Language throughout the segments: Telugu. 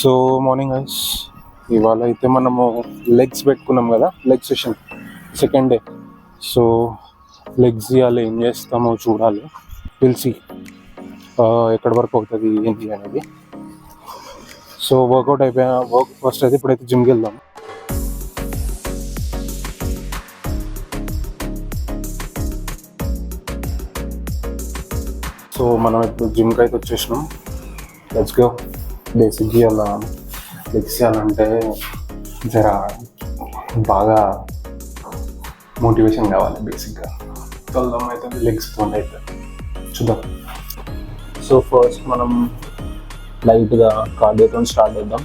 సో మార్నింగ్ గైస్, ఇవాళ అయితే మనము లెగ్స్ పెట్టుకున్నాం కదా, leg session second day. So legs ఇవాళ ఏం చేస్తామో చూడాలి, పిలిచి ఎక్కడి వరకు అవుతుంది ఏంటి అనేది. సో వర్కౌట్ అయిపోయిన ఫస్ట్ అయితే ఇప్పుడైతే జిమ్కి వెళ్దాం. సో మనం ఇప్పుడు జిమ్కి అయితే వచ్చేసినాం. Let's go. బేసిక్గా అలా లెగ్స్ చేయాలంటే జర బాగా మోటివేషన్ కావాలి. బేసిక్గా వెళ్దాం అయితే లెగ్స్ అయితే చూద్దాం. సో ఫస్ట్ మనం లైట్గా కార్డియోతో స్టార్ట్ చేద్దాం.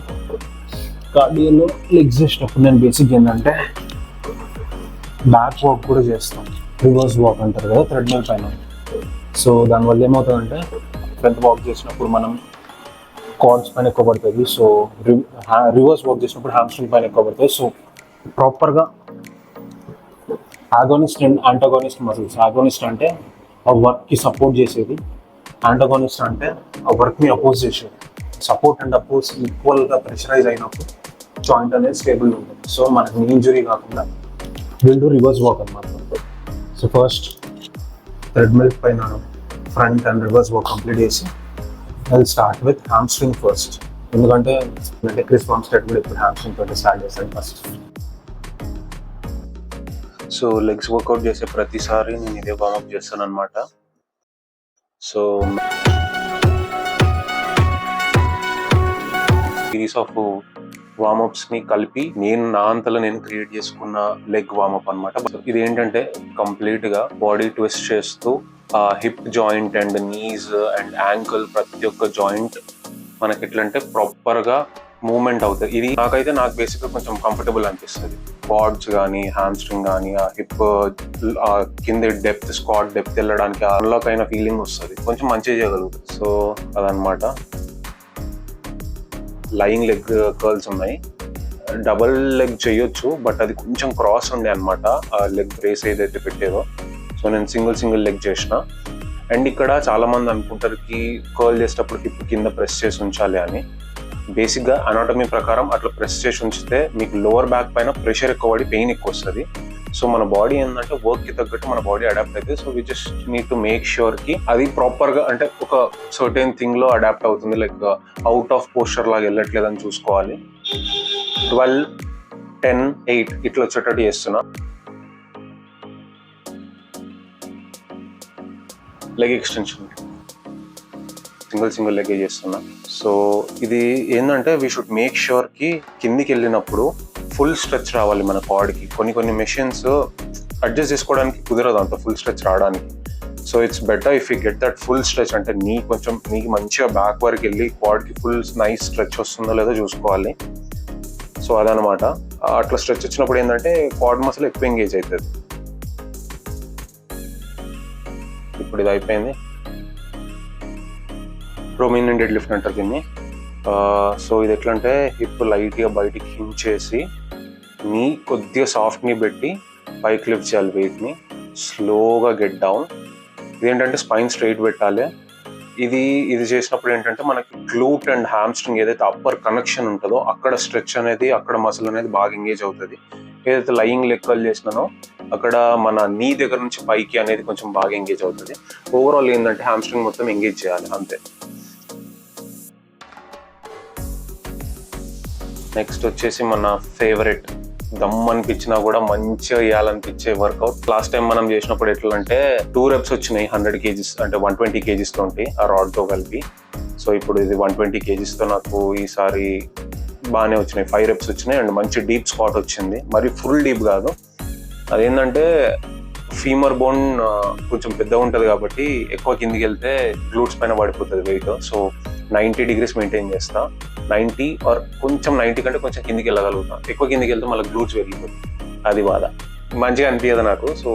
కార్డియోలో లెగ్స్ చేసినప్పుడు నేను బేసిక్ ఏంటంటే బ్యాక్ వాక్ కూడా చేస్తాం. రివర్స్ వాక్ అంటారు కదా థ్రెడ్మిల్ పైన. సో దానివల్ల ఏమవుతుందంటే ఫ్రంట్ వాక్ చేసినప్పుడు మనం కార్డ్స్ పైన ఎక్కువ పడుతుంది. సో రివర్స్ వాక్ చేసినప్పుడు హ్యామ్స్ట్రింగ్ పైన ఎక్కువ పడుతుంది. సో ప్రాపర్గా agonist and antagonist muscles. Agonist అంటే ఆ వర్క్కి సపోర్ట్ చేసేది, యాంటాగోనిస్ట్ అంటే ఆ వర్క్ని అపోజ్ చేసేది. సపోర్ట్ అండ్ అపోజ్ ఈక్వల్గా ప్రెషరైజ్ అయినప్పుడు జాయింట్ అనేది స్టేబుల్ ఉంటుంది. సో మనకి ఇంజురీ కాకుండా విల్ డూ రివర్స్ వాక్ అనమాట. సో ఫస్ట్ థ్రెడ్మిల్ పైన front and reverse walk complete చేసి I'll start with hamstring first. ఎందుకంటే క్రిస్ వామ్స్టెడ్ కూడా ఇప్పుడు హ్యామ్స్ట్రింగ్ తోటి స్టార్ట్ చేస్తాడు ఫస్ట్. సో లెగ్స్ వర్కౌట్ చేసే ప్రతిసారి నేను ఇదే వార్మప్ చేస్తాను అనమాట. సో సిరీస్ ఆఫ్ వార్మప్స్ని కలిపి నా అంతలో నేను క్రియేట్ చేసుకున్న లెగ్ వార్మప్ అనమాట. ఇది ఏంటంటే కంప్లీట్గా బాడీ ట్విస్ట్ చేస్తూ hip joint and knees and ankle ప్రతి ఒక్క జాయింట్ మనకి ఎట్లంటే ప్రాపర్గా మూవ్మెంట్ అవుతుంది. ఇది నాకు బేసిక్గా కొంచెం కంఫర్టబుల్ అనిపిస్తుంది. క్వాడ్స్ కానీ హ్యామ్స్ట్రింగ్ కానీ ఆ హిప్ కింద డెప్త్ స్క్వాట్ డెప్త్ వెళ్ళడానికి అన్లాక్ అయిన ఫీలింగ్ వస్తుంది, కొంచెం మంచిగా చేయగలుగుతుంది. సో అదనమాట. లయింగ్ లెగ్ కర్ల్స్ ఉన్నాయి. డబల్ లెగ్ చేయొచ్చు, బట్ అది కొంచెం క్రాస్ ఉండే అనమాట ఆ లెగ్ బ్రేస్ ఏదైతే పెట్టేదో. సో నేను సింగిల్ లెగ్ చేసిన. అండ్ ఇక్కడ చాలా మంది అనుకుంటారు కర్ల్ చేసేటప్పుడు హిప్ కింద ప్రెస్ చేసి ఉంచాలి అని. బేసిక్గా అనాటమీ ప్రకారం అట్లా ప్రెస్ చేసి ఉంచితే మీకు లోవర్ బ్యాక్ పైన ప్రెషర్ ఎక్కువ పడి పెయిన్ ఎక్కువ వస్తుంది. సో మన బాడీ ఏంటంటే వర్క్కి తగ్గట్టు మన బాడీ అడాప్ట్ అవుతుంది. So we just need to make ష్యూర్కి అది ప్రాపర్గా అంటే ఒక సర్టెన్ థింగ్లో అడాప్ట్ అవుతుంది. లైక్ అవుట్ ఆఫ్ పోస్చర్ లాగా వెళ్ళట్లేదని చూసుకోవాలి. 12, 10, 8 ఇట్లా వచ్చేటట్టు చేస్తున్నా. లెగ్ ఎక్స్టెన్షన్ సింగిల్ లెగ్ చేస్తున్నా. సో ఇది ఏంటంటే వీ షుడ్ మేక్ ష్యూర్కి కిందికి వెళ్ళినప్పుడు ఫుల్ స్ట్రెచ్ రావాలి మన బాడీకి. కొన్ని మెషిన్స్ అడ్జస్ట్ చేసుకోవడానికి కుదరదు అంత ఫుల్ స్ట్రెచ్ రావడానికి. So it's better if you get that full stretch. అంటే నీకు మంచిగా బ్యాక్ వరకు వెళ్ళి బాడీకి ఫుల్ నైస్ స్ట్రెచ్ వస్తుందో లేదో చూసుకోవాలి. సో అదనమాట. అట్లా స్ట్రెచ్ వచ్చినప్పుడు ఏంటంటే క్వాడ్ మసిల్ ఎక్కువ ఎంగేజ్ అవుతుంది. ఇప్పుడు ఇది అయిపోయింది. ప్రొమినెంట్ డెడ్ లిఫ్ట్ అంటారు దీన్ని. సో ఇది ఎట్లా అంటే హిప్ లైట్గా బయటికి హించేసి కొద్దిగా సాఫ్ట్ని పెట్టి పైకి లిఫ్ట్ చేయాలి వెయిట్ని. స్లోగా గెట్ డౌన్. ఇదేంటంటే స్పైన్ స్ట్రైట్ పెట్టాలి. ఇది చేసినప్పుడు ఏంటంటే మనకి గ్లూట్ అండ్ హ్యామ్స్ట్రింగ్ ఏదైతే అప్పర్ కనెక్షన్ ఉంటుందో అక్కడ స్ట్రెచ్ అనేది, అక్కడ మసిల్ అనేది బాగా ఎంగేజ్ అవుతుంది. ఏదైతే లయింగ్ లెక్కలు చేసినానో అక్కడ మన నీ దగ్గర నుంచి పైకి అనేది కొంచెం బాగా ఎంగేజ్ అవుతుంది. ఓవరాల్ ఏంటంటే హ్యామ్స్ట్రింగ్ మొత్తం ఎంగేజ్ చేయాలి అంతే. నెక్స్ట్ వచ్చేసి మన ఫేవరెట్, దమ్ అనిపించినా కూడా మంచిగా వేయాలనిపించే వర్కౌట్. లాస్ట్ టైం మనం చేసినప్పుడు ఎట్లా అంటే 2 reps వచ్చినాయి 100 kgs, అంటే 120 kgs తోటి ఆ రాడ్తో కలిపి. సో ఇప్పుడు ఇది 120 kgsతో నాకు ఈసారి బాగానే వచ్చినాయి. 5 reps వచ్చినాయి అండ్ మంచి డీప్ స్క్వాట్ వచ్చింది. మరి ఫుల్ డీప్ కాదు. అదేంటంటే ఫీమర్ బోన్ కొంచెం పెద్దగా ఉంటుంది కాబట్టి ఎక్కువ కిందికి వెళ్తే గ్లూట్స్ పైన పడిపోతుంది వెయిట్. సో 90 degrees మెయింటైన్ చేస్తా. 90 ఆర్ కొంచెం 90 కంటే కొంచెం కిందికి వెళ్ళగలుగుతా. ఎక్కువ కిందికి వెళ్తే మళ్ళీ గ్లూట్స్ వెళ్ళిపోతుంది. అది బాధ, మంచిగా అనిపించదు నాకు. సో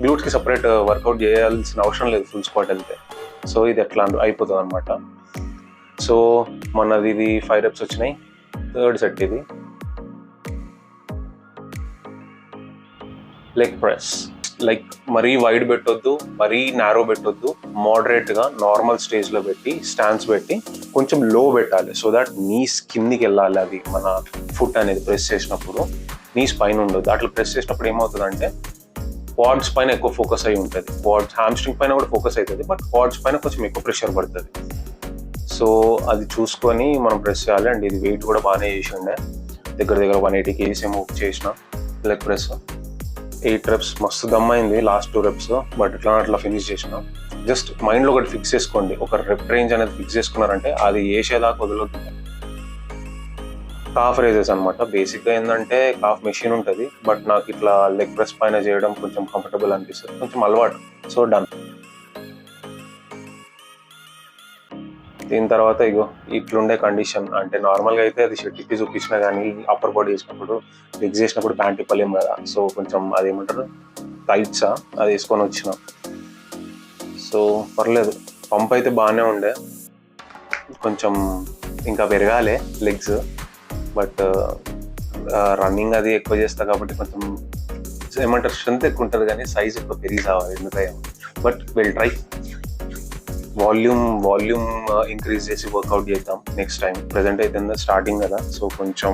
గ్లూట్స్కి సపరేట్ వర్కౌట్ చేయాల్సిన అవసరం లేదు ఫుల్ స్క్వాట్ వెళ్తే. సో ఇది ఎట్లా అయిపోతుంది అనమాట. సో మనది ఇది 5 reps వచ్చినాయి. 3rd set ఇది. Leg press. లైక్ మరీ వైడ్ పెట్టొద్దు, మరీ నారో పెట్టొద్దు, మోడరేట్గా నార్మల్ స్టేజ్లో పెట్టి స్టాండ్స్ పెట్టి కొంచెం లో పెట్టాలి. సో దట్ నీస్ కిందికి వెళ్ళాలి. అది మన ఫుట్ అనేది ప్రెస్ చేసినప్పుడు నీస్ పైన ఉండదు. అట్లా ప్రెస్ చేసినప్పుడు ఏమవుతుందంటే క్వాడ్స్ పైన ఎక్కువ ఫోకస్ అయి ఉంటుంది. క్వాడ్స్ హ్యామ్స్ట్రింగ్ పైన కూడా ఫోకస్ అవుతుంది, బట్ క్వాడ్స్ పైన కొంచెం ఎక్కువ ప్రెషర్ పడుతుంది. సో అది చూసుకొని మనం ప్రెస్ చేయాలి. అండ్ ఇది వెయిట్ కూడా బాగానే చేసి ఉండే, దగ్గర 180 kgs ఏమో చేసిన లెగ్ ప్రెస్. 8 reps మస్తు దమ్మైంది లాస్ట్ 2 reps, బట్ అట్లా ఫినిష్ చేసిన. జస్ట్ మైండ్లో ఒకటి ఫిక్స్ చేసుకోండి, ఒక రెప్ రేంజ్ అనేది ఫిక్స్ చేసుకున్నారంటే అది వేసేదాకా వదలొద్దు. కాఫ్ రేజెస్ అనమాట. బేసిక్గా ఏంటంటే కాఫ్ మెషిన్ ఉంటుంది, బట్ నాకు ఇట్లా లెగ్ ప్రెస్ పైన చేయడం కొంచెం కంఫర్టబుల్ అనిపిస్తుంది, కొంచెం అలవాటు. So done. దీని తర్వాత ఇగో ఇట్లుండే కండిషన్. అంటే నార్మల్గా అయితే అది షర్ట్ ఇప్పి చూపించినా కానీ అప్పర్ బాడీ వేసినప్పుడు లెగ్స్ వేసినప్పుడు ప్యాంట్ ఇప్పలేం కదా. సో కొంచెం అదేమంటారు టైట్సా అది వేసుకొని వచ్చిన. సో పర్లేదు, పంప్ అయితే బాగానే ఉండే. కొంచెం ఇంకా పెరగాలి లెగ్స్, బట్ రన్నింగ్ అది ఎక్కువ చేస్తా కాబట్టి కొంచెం ఏమంటారు స్ట్రెంత్ ఎక్కువ ఉంటుంది కానీ సైజ్ ఎక్కువ పెరిగి రావాలి ఎందుకయ్యా. But will try. Volume increase చేసి వర్కౌట్ చేద్దాం నెక్స్ట్ టైం. ప్రెజెంట్ అయితే స్టార్టింగ్ కదా, సో కొంచెం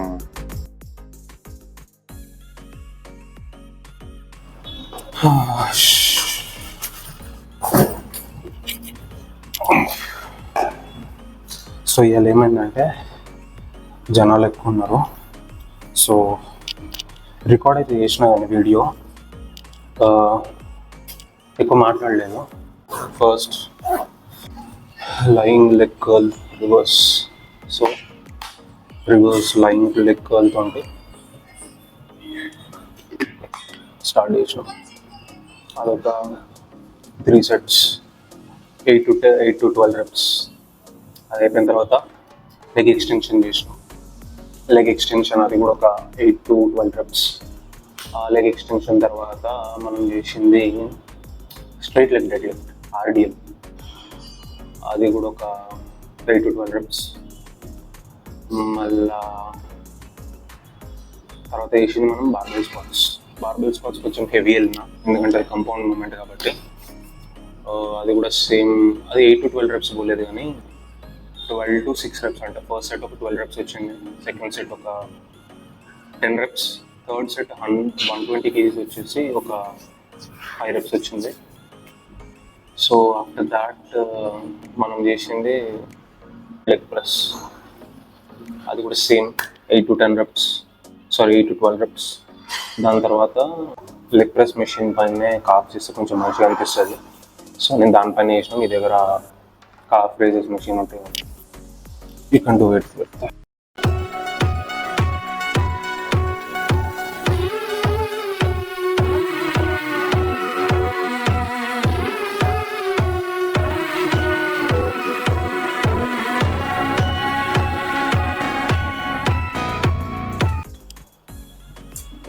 సో ఇవాళ ఏమైందంటే జనాలు ఎక్కువ ఉన్నారు. సో రికార్డ్ అయితే చేసిన కానీ వీడియో ఎక్కువ మాట్లాడలేదు. First lying leg curl reverse. So reverse lying leg curl తోటి స్టార్ట్ చేసినాం. అదొక 3 sets, 8 to 12 reps. అది అయిపోయిన తర్వాత లెగ్ ఎక్స్టెన్షన్ చేసినాం. లెగ్ ఎక్స్టెన్షన్ అది కూడా ఒక 8 to 12 reps. ఆ లెగ్ ఎక్స్టెన్షన్ తర్వాత మనం చేసింది straight leg dead lift RDL. అది కూడా ఒక 8 to 12 reps. మళ్ళా తర్వాత వేసింది మనం బార్బెల్ స్క్వాట్స్. బార్బెల్ స్క్వాట్స్ కొంచెం హెవీ వెళ్ళిన, ఎందుకంటే అది కంపౌండ్ మూమెంట్ కాబట్టి. అది కూడా సేమ్, అది 8 to 12 reps పోలేదు కానీ 12 to 6 reps అంటే ఫస్ట్ సెట్ ఒక 12 reps వచ్చింది, సెకండ్ సెట్ ఒక 10 reps, థర్డ్ సెట్ 120 kgs వచ్చేసి ఒక 5 reps వచ్చింది. సో ఆఫ్టర్ దాట్ మనం చేసింది లెగ్ ప్రెస్. అది కూడా సేమ్ 8 to 12 reps. దాని తర్వాత లెగ్ ప్రెస్ మెషిన్ పైనే కాఫ్ చేస్తే కొంచెం మంచిగా అనిపిస్తుంది. సో నేను దానిపైన చేసిన. మీ దగ్గర కాఫ్ రేజెస్ మెషిన్ ఉంటే you can do it with that.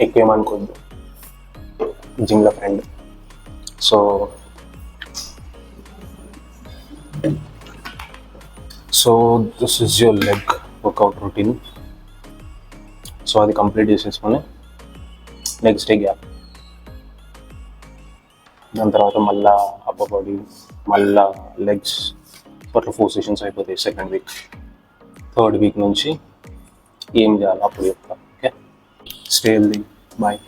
ఎక్కువేమనుకోద్దు, జిమ్లో friend. So this is your leg workout routine. So అది కంప్లీట్ చేసేసుకొని నెక్స్ట్ డే గ్యాప్. దాని తర్వాత మళ్ళా అప్పర్ బాడీ, మళ్ళా లెగ్స్. అట్లా 4 sessions అయిపోతాయి సెకండ్ వీక్. థర్డ్ వీక్ నుంచి ఏం చేయాలి అప్పుడు చెప్తా. Okay, stay healthy, bye.